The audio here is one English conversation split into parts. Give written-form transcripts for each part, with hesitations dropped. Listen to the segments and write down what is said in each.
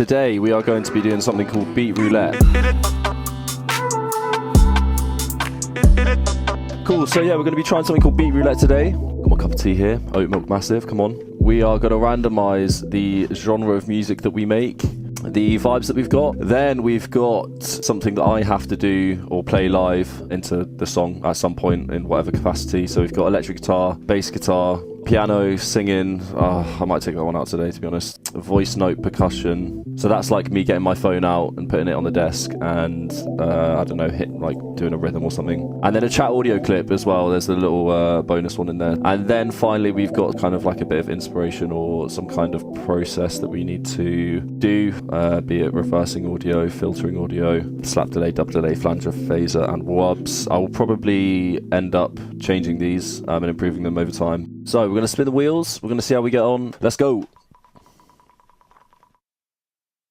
today we are going to be doing something called Beat Roulette. Cool, so yeah, we're going to be trying something called Beat Roulette today. Got my cup of tea here, oat milk massive, come on. We are going to randomise the genre of music that we make, the vibes that we've got. Then we've got something that I have to do or play live into the song at some point in whatever capacity. So we've got electric guitar, bass guitar, piano, singing. I might take that one out today, to be honest. Voice note percussion. So that's like me getting my phone out and putting it on the desk and I don't know, doing a rhythm or something. And then a chat audio clip as well. There's a little bonus one in there. And then finally we've got kind of like a bit of inspiration or some kind of process that we need to do, be it reversing audio, filtering audio, slap delay, dub delay, flanger, phaser, and wubs. I will probably end up changing these and improving them over time. So we're going to spin the wheels. We're going to see how we get on. Let's go.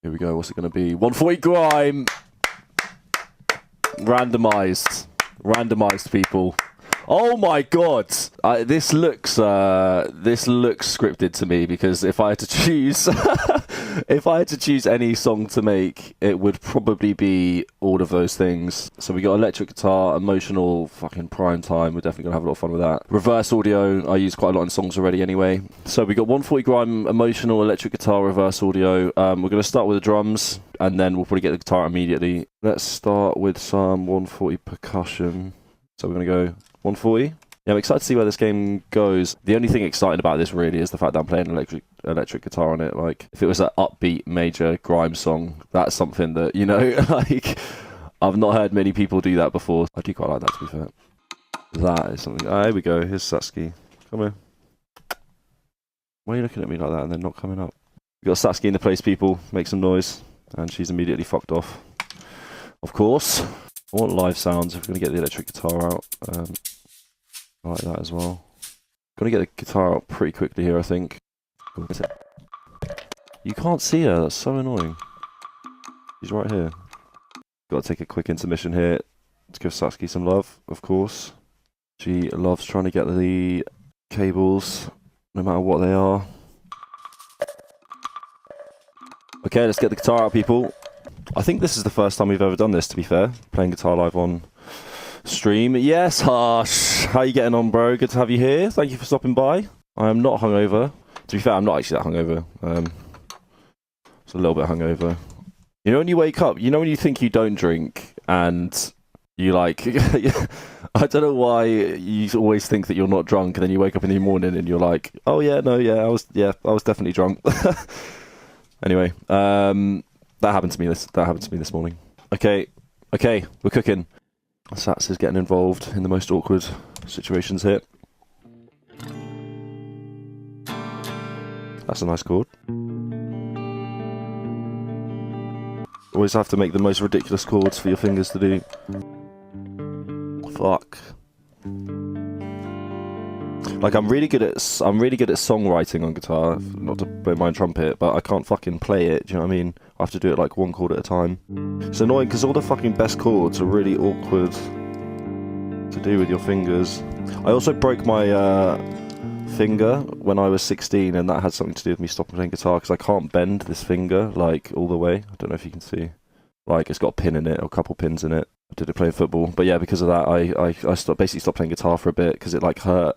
Here we go. What's it going to be? 140 Grime. Randomized people. Oh my god. This looks scripted to me, because if I had to choose if I had to choose any song to make, it would probably be all of those things. So we got electric guitar, emotional, fucking prime time. We're definitely gonna have a lot of fun with that. Reverse audio, I use quite a lot in songs already anyway. So we got 140 Grime, emotional, electric guitar, reverse audio. We're gonna start with the drums and then we'll probably get the guitar immediately. Let's start with some 140 percussion. So we're gonna go 140. Yeah, I'm excited to see where this game goes. The only thing exciting about this really is the fact that I'm playing electric guitar on it. Like, if it was an upbeat major grime song, that's something that, you know, like, I've not heard many people do that before. I do quite like that, to be fair. That is something. Here we go. Here's Satsuki. Come here. Why are you looking at me like that and then not coming up? We got Satsuki in the place, people. Make some noise. And she's immediately fucked off. Of course. I want live sounds if we're going to get the electric guitar out. I like that as well. Going to get the guitar out pretty quickly here, I think. You can't see her, that's so annoying. She's right here. Got to take a quick intermission here to give Satsuki some love, of course. She loves trying to get the cables, no matter what they are. Okay, let's get the guitar out, people. I think this is the first time we've ever done this, to be fair. Playing guitar live on stream. Yes, Harsh. How you getting on, bro? Good to have you here. Thank you for stopping by. I am not hungover. To be fair, I'm not actually that hungover. It's a little bit hungover. You know when you wake up, you know when you think you don't drink and you like... I don't know why you always think that you're not drunk and then you wake up in the morning and you're like, oh yeah, no, yeah, I was definitely drunk. Anyway, that happened to me this morning. Okay, we're cooking. Sats is getting involved in the most awkward situations here. That's a nice chord. Always have to make the most ridiculous chords for your fingers to do. Fuck. Like, I'm really good at songwriting on guitar, not to blow my own trumpet, but I can't fucking play it, do you know what I mean? I have to do it like one chord at a time. It's annoying because all the fucking best chords are really awkward to do with your fingers. I also broke my finger when I was 16, and that had something to do with me stopping playing guitar because I can't bend this finger like all the way. I don't know if you can see. Like, it's got a pin in it, or a couple pins in it. I did it playing football, but yeah, because of that, I basically stopped playing guitar for a bit because it like hurt.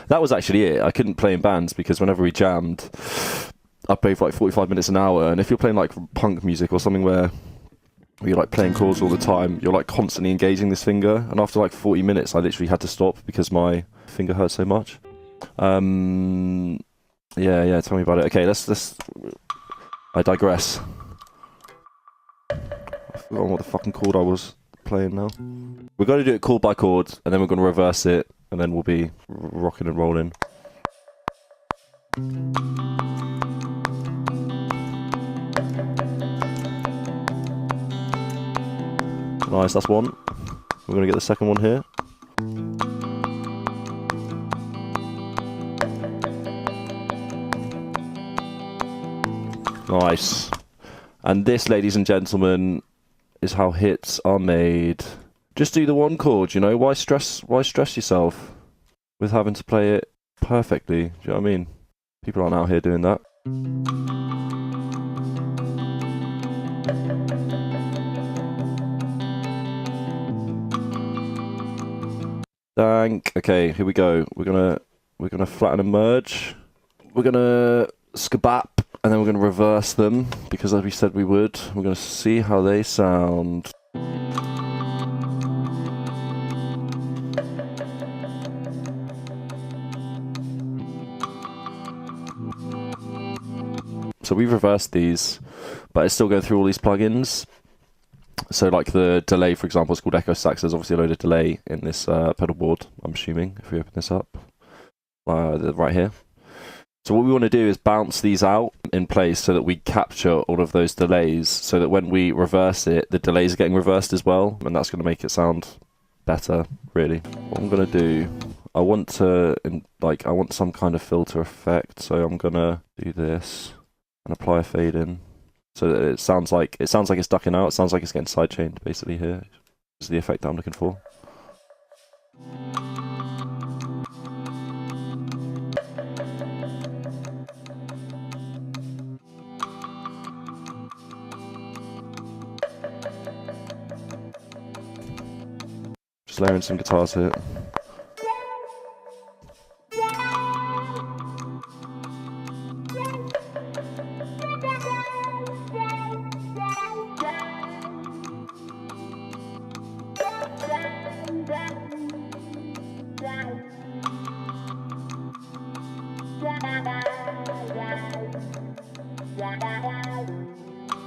That was actually it. I couldn't play in bands because whenever we jammed, I played for like 45 minutes an hour, and if you're playing like punk music or something where you're like playing chords all the time, you're like constantly engaging this finger, and after like 40 minutes, I literally had to stop because my finger hurt so much. Yeah, tell me about it. Okay, let's. I digress. I forgot what the fucking chord I was playing now. We're going to do it chord by chord, and then we're going to reverse it, and then we'll be rocking and rolling. Nice, that's one. We're going to get the second one here. Nice. And this, ladies and gentlemen, is how hits are made. Just do the one chord, you know? Why stress yourself with having to play it perfectly? Do you know what I mean? People aren't out here doing that. Dank. Okay, here we go. We're gonna flatten and merge. We're gonna skabap, and then we're gonna reverse them because, as we said we would. We're gonna see how they sound. So we've reversed these, but it's still going through all these plugins. So like the delay, for example, is called Echo Sax. There's obviously a load of delay in this pedal board, I'm assuming, if we open this up. Right here. So what we want to do is bounce these out in place so that we capture all of those delays, so that when we reverse it, the delays are getting reversed as well, and that's going to make it sound better, really. What I'm going to do, I want some kind of filter effect, so I'm going to do this and apply a fade in. So that it sounds like it's ducking out. It sounds like it's getting sidechained, basically. Here is the effect that I'm looking for. Just layering some guitars here.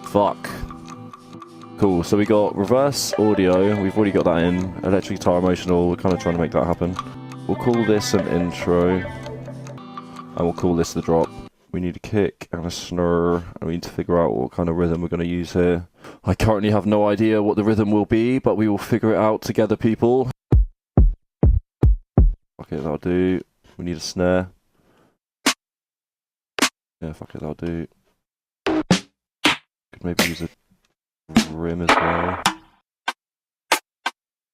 Fuck. Cool, so we got reverse audio, we've already got that in. Electric guitar emotional, we're kind of trying to make that happen. We'll call this an intro, and we'll call this the drop. We need a kick and a snare, and we need to figure out what kind of rhythm we're going to use here. I currently have no idea what the rhythm will be, but we will figure it out together, people. Okay, that'll do. We need a snare. Yeah, fuck it, that'll do. Could maybe use a rim as well.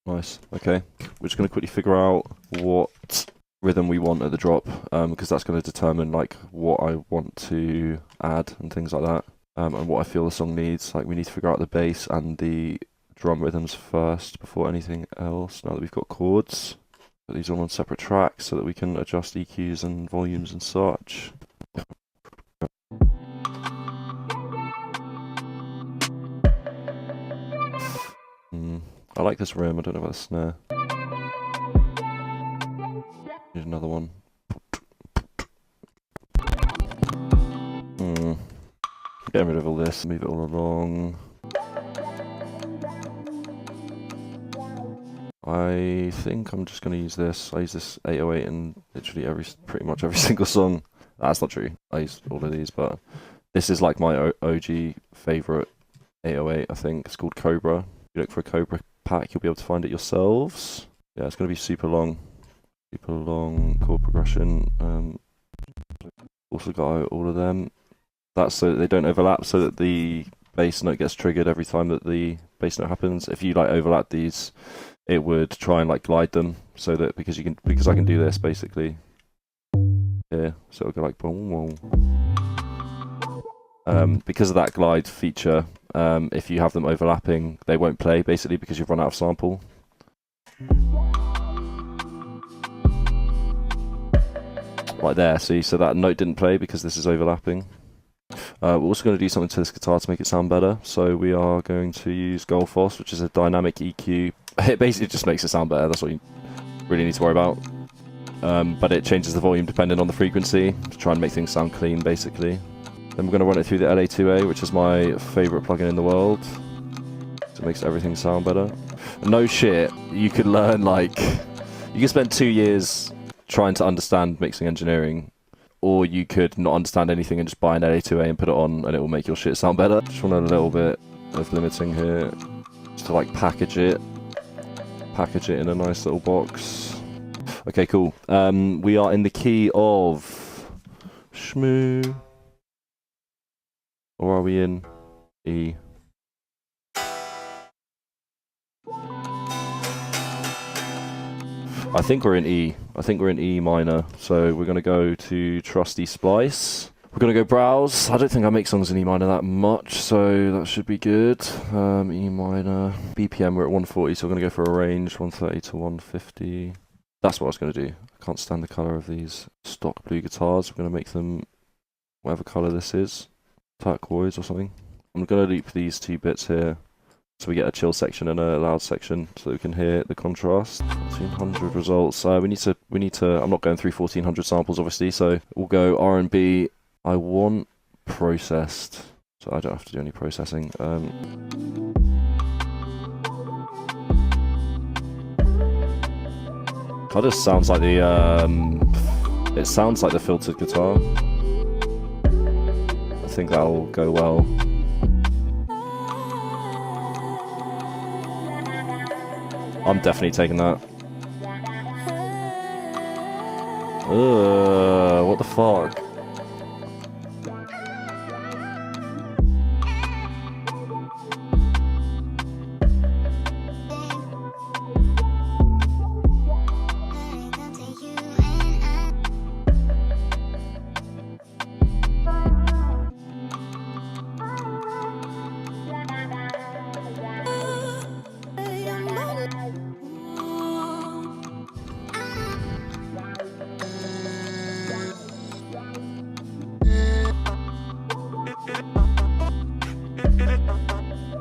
Nice. Okay, we're just going to quickly figure out what rhythm we want at the drop, because that's going to determine like what I want to add and things like that, and what I feel the song needs. Like we need to figure out the bass and the drum rhythms first before anything else. Now that we've got chords, put these all on separate tracks so that we can adjust EQs and volumes and such. I like this rim, I don't know about the snare. Need another one. Getting rid of all this, move it all along. I think I'm just going to use this. I use this 808 in literally pretty much every single song. That's not true. I use all of these, but this is like my OG favourite 808, I think. It's called Cobra. If you look for a Cobra pack, you'll be able to find it yourselves. Yeah, it's going to be super long chord progression. Also got all of them. That's so that they don't overlap, so that the bass note gets triggered every time that the bass note happens. If you like overlap these, it would try and like glide them, so that because I can do this basically. Yeah, so it'll go like boom, boom. Because of that glide feature, if you have them overlapping, they won't play basically because you've run out of sample. Right there, see, so that note didn't play because this is overlapping. We're also going to do something to this guitar to make it sound better. So we are going to use Goldfoss, which is a dynamic EQ. It basically just makes it sound better, that's what you really need to worry about. But it changes the volume depending on the frequency to try and make things sound clean, basically. Then we're going to run it through the LA2A, which is my favourite plugin in the world. So it makes everything sound better. No shit, you could learn like... You can spend 2 years trying to understand mixing engineering, or you could not understand anything and just buy an LA2A and put it on and it will make your shit sound better. Just want a little bit of limiting here, just to like package it in a nice little box. Okay, cool. We are in the key of Shmoo. Or are we in E? I think we're in E. I think we're in E minor. So we're going to go to Trusty Splice. We're going to go browse. I don't think I make songs in E minor that much, so that should be good. E minor. BPM, we're at 140, so we're going to go for a range, 130 to 150. That's what I was going to do. I can't stand the colour of these stock blue guitars. We're going to make them whatever colour this is. Turquoise or something. I'm going to loop these 2 bits here. So we get a chill section and a loud section, so that we can hear the contrast. 1400 results. We need to. I'm not going through 1400 samples, obviously. So we'll go R&B. I want processed, so I don't have to do any processing. Kind of sounds like the. It sounds like the filtered guitar. I think that'll go well. I'm definitely taking that. Ugh, what the fuck?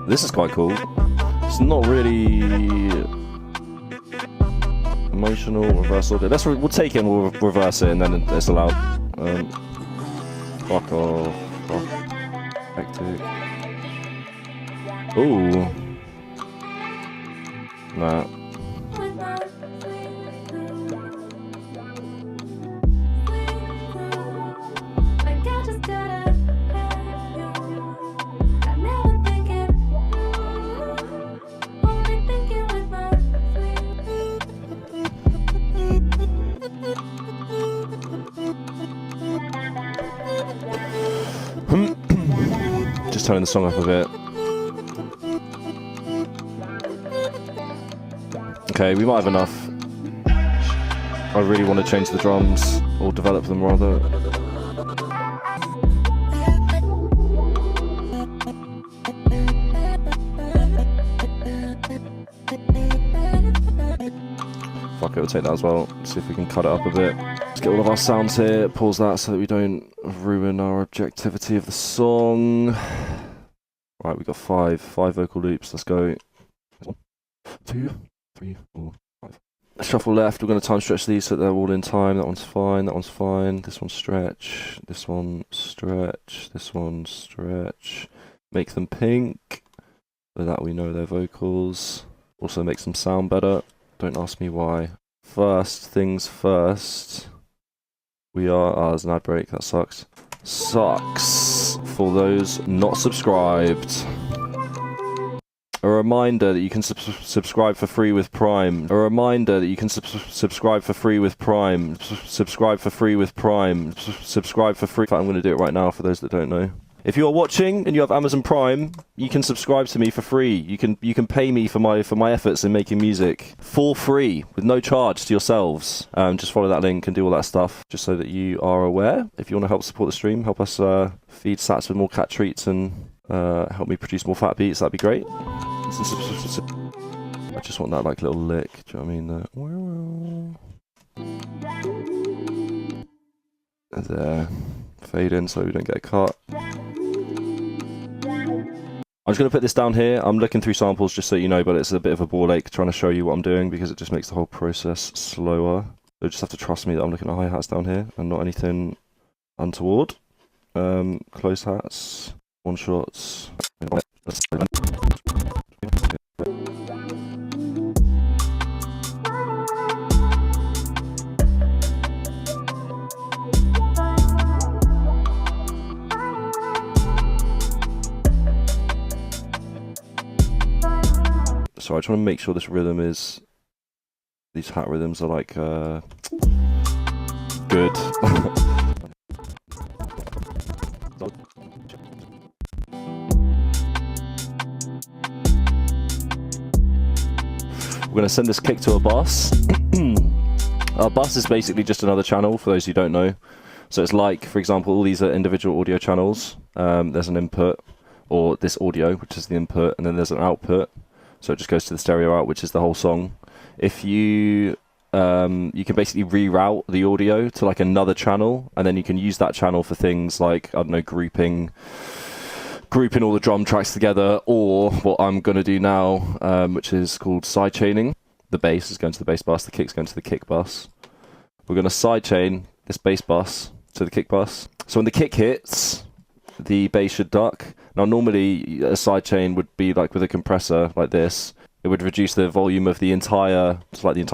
This is quite cool. It's not really emotional reversal. We'll take it and we'll reverse it, and then it's allowed. Fuck off. Fuck. Hectic. Ooh. Nah. Just turning the song up a bit. Okay, we might have enough. I really want to change the drums, or develop them rather. Fuck it, we'll take that as well. See if we can cut it up a bit. Let's get all of our sounds here, pause that so that we don't ruin our objectivity of the song. Right, we've got five vocal loops. Let's go. 1, 2, 3, 4, 5. Shuffle left. We're going to time stretch these so they're all in time. That one's fine. That one's fine. This one stretch. This one stretch. This one stretch. Make them pink so that we know their vocals. Also makes them sound better. Don't ask me why. First things first. We are. There's an ad break. That sucks. Sucks for those not subscribed. A reminder that you can subscribe for free with Prime. A reminder that you can subscribe for free with Prime. Subscribe for free with Prime. Subscribe for free. I'm going to do it right now for those that don't know. If you are watching and you have Amazon Prime, you can subscribe to me for free. You can pay me for my efforts in making music for free with no charge to yourselves. Just follow that link and do all that stuff, just so that you are aware. If you want to help support the stream, help us feed Sats with more cat treats and help me produce more fat beats, that'd be great. I just want that like little lick. Do you know what I mean? There. Fade in so we don't get a cut. I'm just going to put this down here. I'm looking through samples just so you know, but it's a bit of a ball ache trying to show you what I'm doing because it just makes the whole process slower. So just have to trust me that I'm looking at hi-hats down here and not anything untoward. Close hats, one shots. So I just want to make sure this rhythm is, these hat rhythms are like good. We're going to send this kick to a bus. A bus is basically just another channel for those who don't know. So it's like, for example, all these are individual audio channels. There's an input, or this audio, which is the input, and then there's an output. So it just goes to the stereo out, which is the whole song. If you you can basically reroute the audio to like another channel, and then you can use that channel for things like, I don't know, grouping all the drum tracks together, or what I'm going to do now, which is called sidechaining. The bass is going to the bass bus, the kick's going to the kick bus. We're going to sidechain this bass bus to the kick bus. So when the kick hits, the bass should duck. Now normally a sidechain would be like with a compressor like this. It would reduce the volume of the entire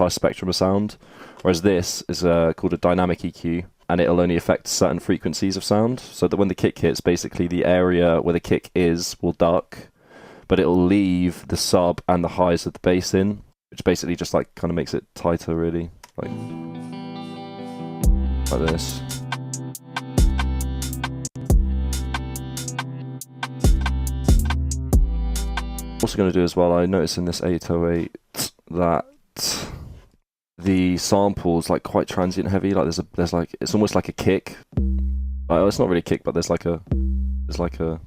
spectrum of sound. Whereas this is called a dynamic EQ, and it'll only affect certain frequencies of sound. So that when the kick hits, basically the area where the kick is will duck, but it'll leave the sub and the highs of the bass in, which basically just like kind of makes it tighter, really, like this. Also going to do as well, I noticed in this 808 that the sample's like quite transient heavy. Like there's like, it's almost like a kick. It's not really a kick, but there's like a, you know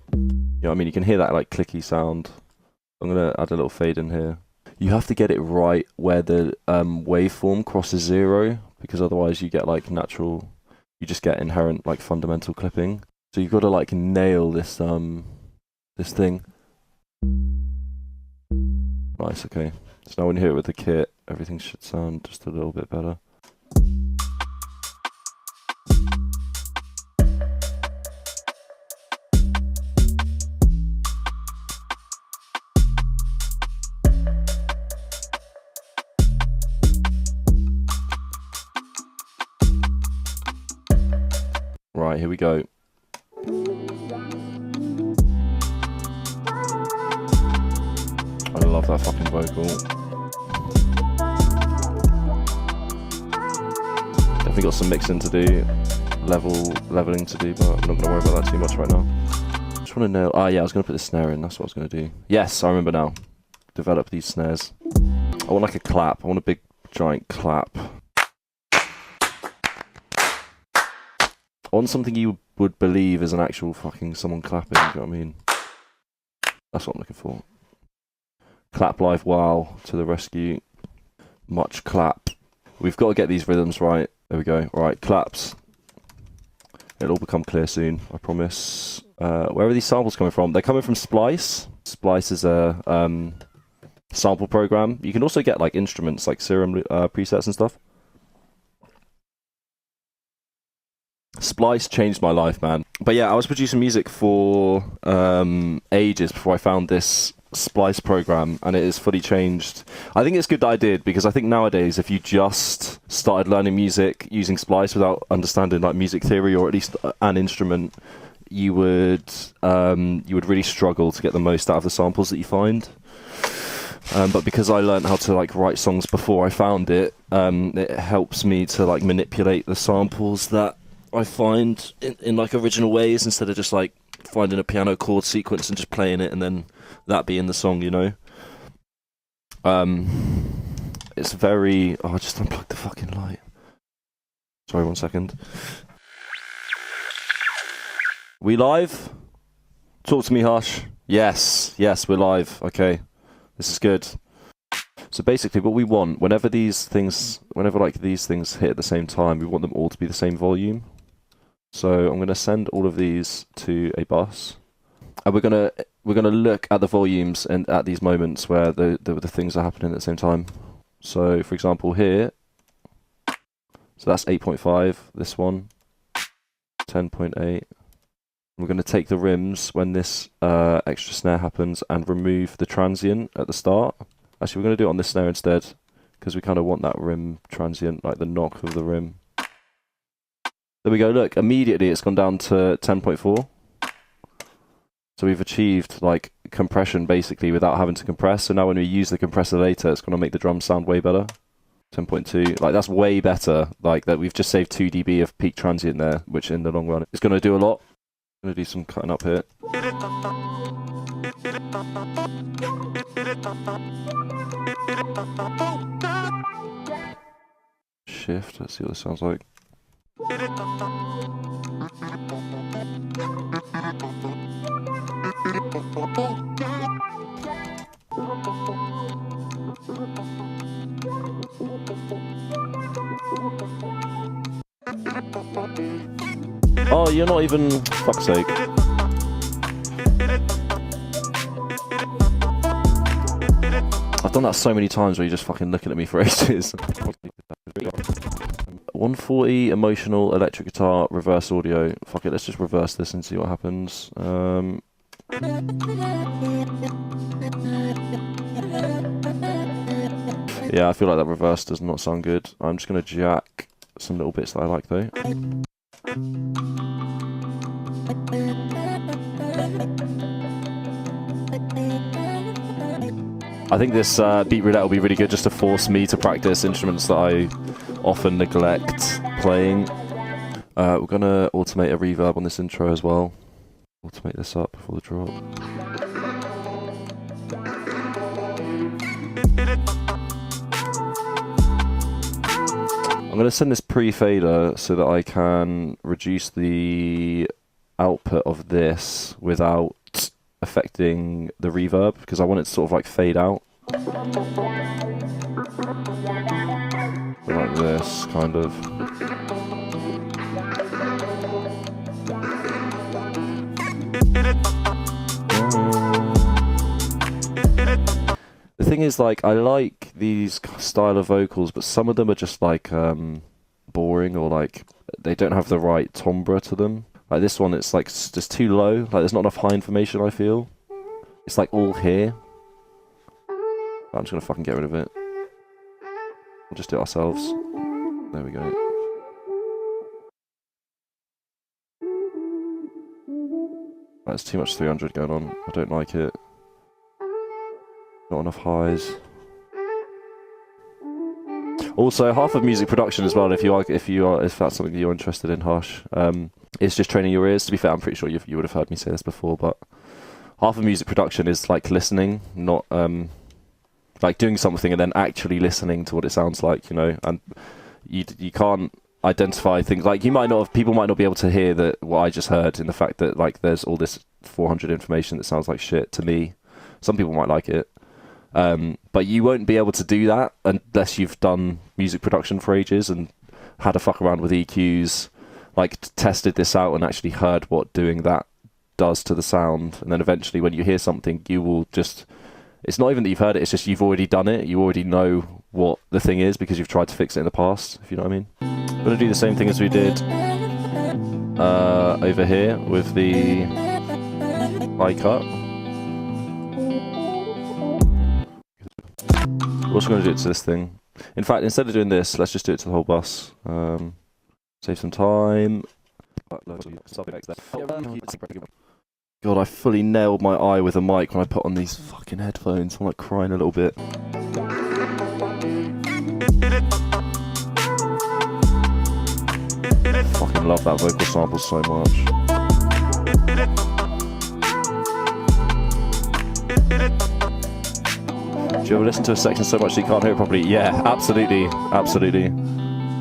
what I mean? You can hear that like clicky sound. I'm going to add a little fade in here. You have to get it right where the waveform crosses 0, because otherwise you get like you just get inherent like fundamental clipping. So you've got to like nail this this thing. Nice, okay. So now when you hear it with the kit, everything should sound just a little bit better. Right, here we go. I love that fucking vocal. Definitely got some mixing to do, leveling to do, but I'm not going to worry about that too much right now. Just want to know. Yeah, I was going to put the snare in. That's what I was going to do. Yes, I remember now. Develop these snares. I want like a clap. I want a big giant clap. I want something you would believe is an actual fucking someone clapping. You know what I mean? That's what I'm looking for. Clap live wow to the rescue. Much clap. We've got to get these rhythms right. There we go. All right, claps. It'll all become clear soon, I promise. Where are these samples coming from? They're coming from Splice. Splice is a sample program. You can also get like instruments, like Serum presets and stuff. Splice changed my life, man. But yeah, I was producing music for ages before I found this Splice program, and it is fully changed. I think it's good that I did, because I think nowadays if you just started learning music using Splice without understanding like music theory, or at least an instrument, you would really struggle to get the most out of the samples that you find. But because I learned how to like write songs before I found it, it helps me to like manipulate the samples that I find in like original ways, instead of just like finding a piano chord sequence and just playing it and then that being the song, you know. It's very... I just unplugged the fucking light. Sorry, 1 second. We live? Talk to me, Hush. Yes, we're live. Okay, this is good. So basically what we want, whenever like these things hit at the same time, we want them all to be the same volume. So I'm going to send all of these to a bus, and we're going to look at the volumes and at these moments where the things are happening at the same time. So for example here, so that's 8.5, this one, 10.8. We're going to take the rims when this extra snare happens and remove the transient at the start. Actually, we're going to do it on this snare instead, because we kind of want that rim transient, like the knock of the rim. There we go, look, immediately it's gone down to 10.4. So we've achieved like compression basically without having to compress. So now when we use the compressor later, it's going to make the drums sound way better. 10.2, like that's way better. Like that, we've just saved 2 dB of peak transient there, which in the long run is going to do a lot. I'm going to do some cutting up here. Shift, let's see what this sounds like. Oh, you're not even... Fuck's sake. I've done that so many times where you're just fucking looking at me for ages. 140 emotional electric guitar reverse audio. Fuck it, let's just reverse this and see what happens. Yeah, I feel like that reverse does not sound good. I'm just gonna jack some little bits that I like though. I think this beat roulette will be really good just to force me to practice instruments that I often neglect playing. We're gonna automate a reverb on this intro as well. Automate this up before the drop. I'm going to send this pre-fader so that I can reduce the output of this without affecting the reverb, because I want it to sort of like fade out. Like this, kind of. The thing is, like, I like these style of vocals, but some of them are just like boring, or like they don't have the right timbre to them. Like this one, it's like just too low. Like there's not enough high information, I feel. It's like all here. I'm just gonna fucking get rid of it. We'll just do it ourselves. There we go. That's too much 300 going on. I don't like it. Not enough highs. Also, half of music production as well. If that's something you're interested in, Hush, it's just training your ears. To be fair, I'm pretty sure you would have heard me say this before, but half of music production is like listening, not like doing something and then actually listening to what it sounds like, you know. And you can't identify things like people might not be able to hear that what I just heard in the fact that like there's all this 400 information that sounds like shit to me. Some people might like it. But you won't be able to do that unless you've done music production for ages and had a fuck around with EQs, like tested this out and actually heard what doing that does to the sound. And then eventually when you hear something, you will just, it's not even that you've heard it, it's just you've already done it. You already know what the thing is because you've tried to fix it in the past, if you know what I mean. I'm going to do the same thing as we did over here with the high cut. We're also going to do it to this thing. In fact, instead of doing this, let's just do it to the whole bus. Save some time. God, I fully nailed my eye with a mic when I put on these fucking headphones. I'm like crying a little bit. I fucking love that vocal sample so much. Do you ever listen to a section so much that you can't hear it properly? Yeah, absolutely, absolutely.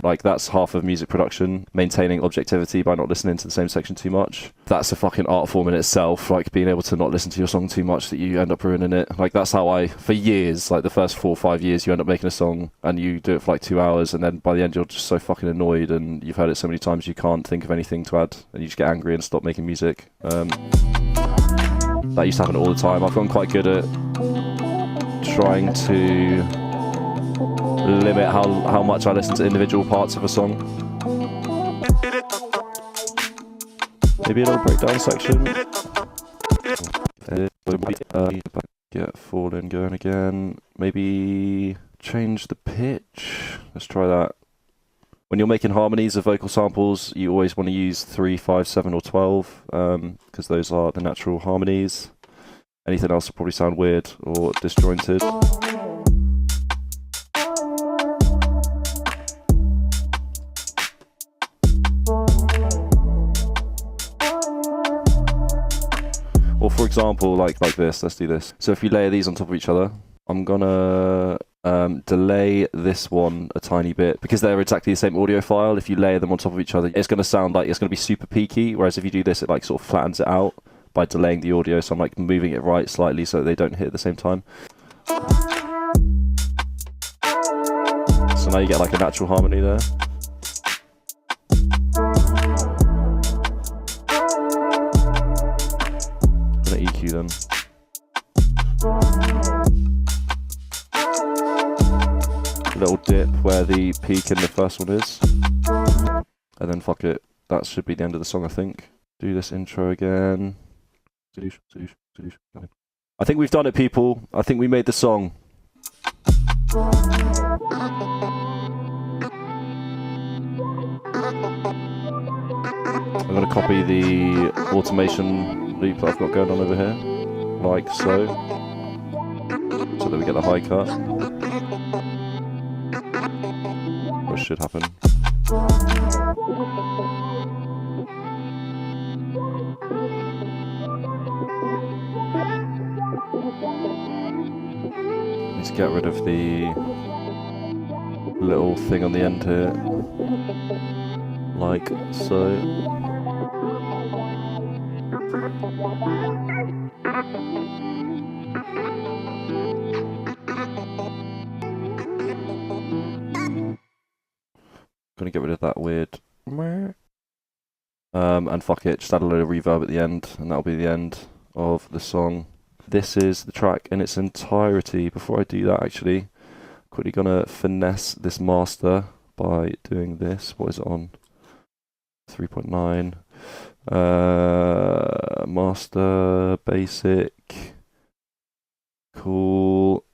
Like, that's half of music production, maintaining objectivity by not listening to the same section too much. That's a fucking art form in itself, like being able to not listen to your song too much that you end up ruining it. Like, that's how for years, like the first 4 or 5 years, you end up making a song and you do it for like 2 hours, and then by the end you're just so fucking annoyed and you've heard it so many times you can't think of anything to add and you just get angry and stop making music. That used to happen all the time. I've gotten quite good at trying to limit how much I listen to individual parts of a song. Maybe a little breakdown section. Get falling going again. Maybe change the pitch. Let's try that. When you're making harmonies of vocal samples, you always want to use 3, 5, 7 or 12 because those are the natural harmonies. Anything else will probably sound weird or disjointed. Or for example, like this, let's do this. So if you layer these on top of each other, I'm gonna delay this one a tiny bit because they're exactly the same audio file. If you layer them on top of each other, it's gonna sound like it's gonna be super peaky, whereas if you do this, it like sort of flattens it out. by delaying the audio, so I'm like moving it right slightly so they don't hit at the same time. So now you get like a natural harmony there. I'm gonna EQ them. A little dip where the peak in the first one is. And then fuck it, that should be the end of the song, I think. Do this intro again. I think we've done it, people. I think we made the song. I'm going to copy the automation loop that I've got going on over here, like so, so that we get the high cut, which should happen. Let's get rid of the little thing on the end here, like so. Gonna get rid of that weird and fuck it, just add a load of reverb at the end, and that'll be the end of the song. This is the track in its entirety. Before I do that, actually, quickly gonna finesse this master by doing this. What is it on? 3.9. Master, basic, cool,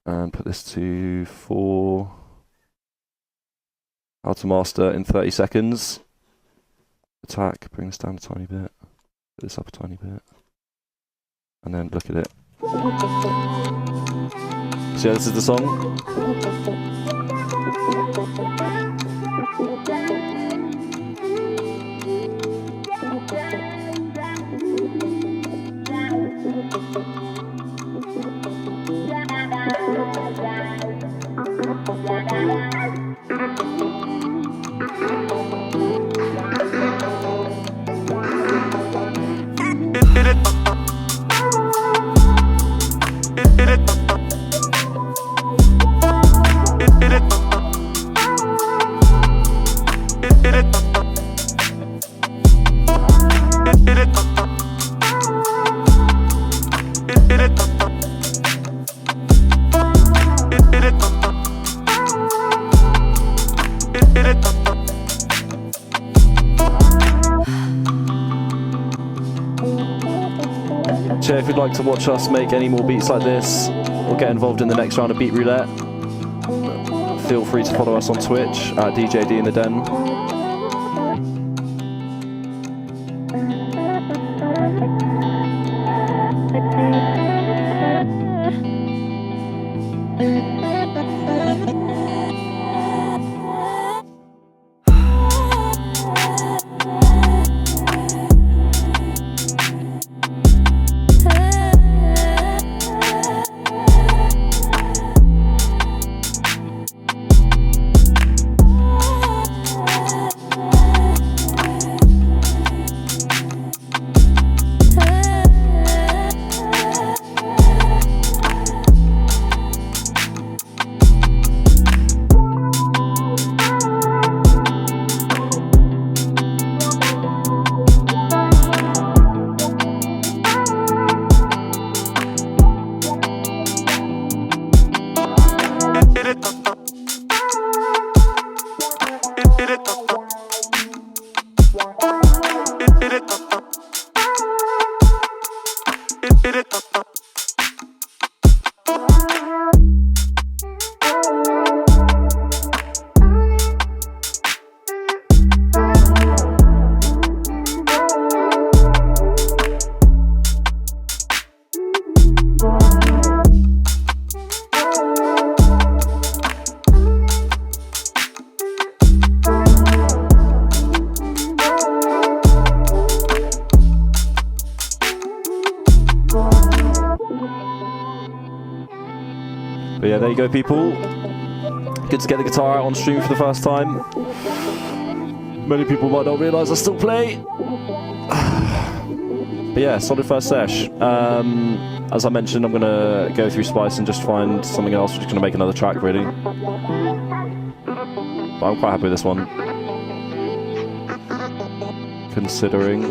and put this to 4. How to master in 30 seconds. Attack, bring this down a tiny bit, put this up a tiny bit, and then look at it. So yeah, this is the song. So if you'd like to watch us make any more beats like this, or get involved in the next round of Beat Roulette, feel free to follow us on Twitch at DJD in the Den. But yeah, there you go, people. Good to get the guitar out on stream for the first time. Many people might not realise I still play. But yeah, solid first sesh. As I mentioned, I'm going to go through Spice and just find something else. We're just going to make another track, really. But I'm quite happy with this one. Considering.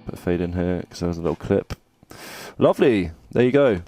Put a fade in here because there was a little clip. Lovely. There you go.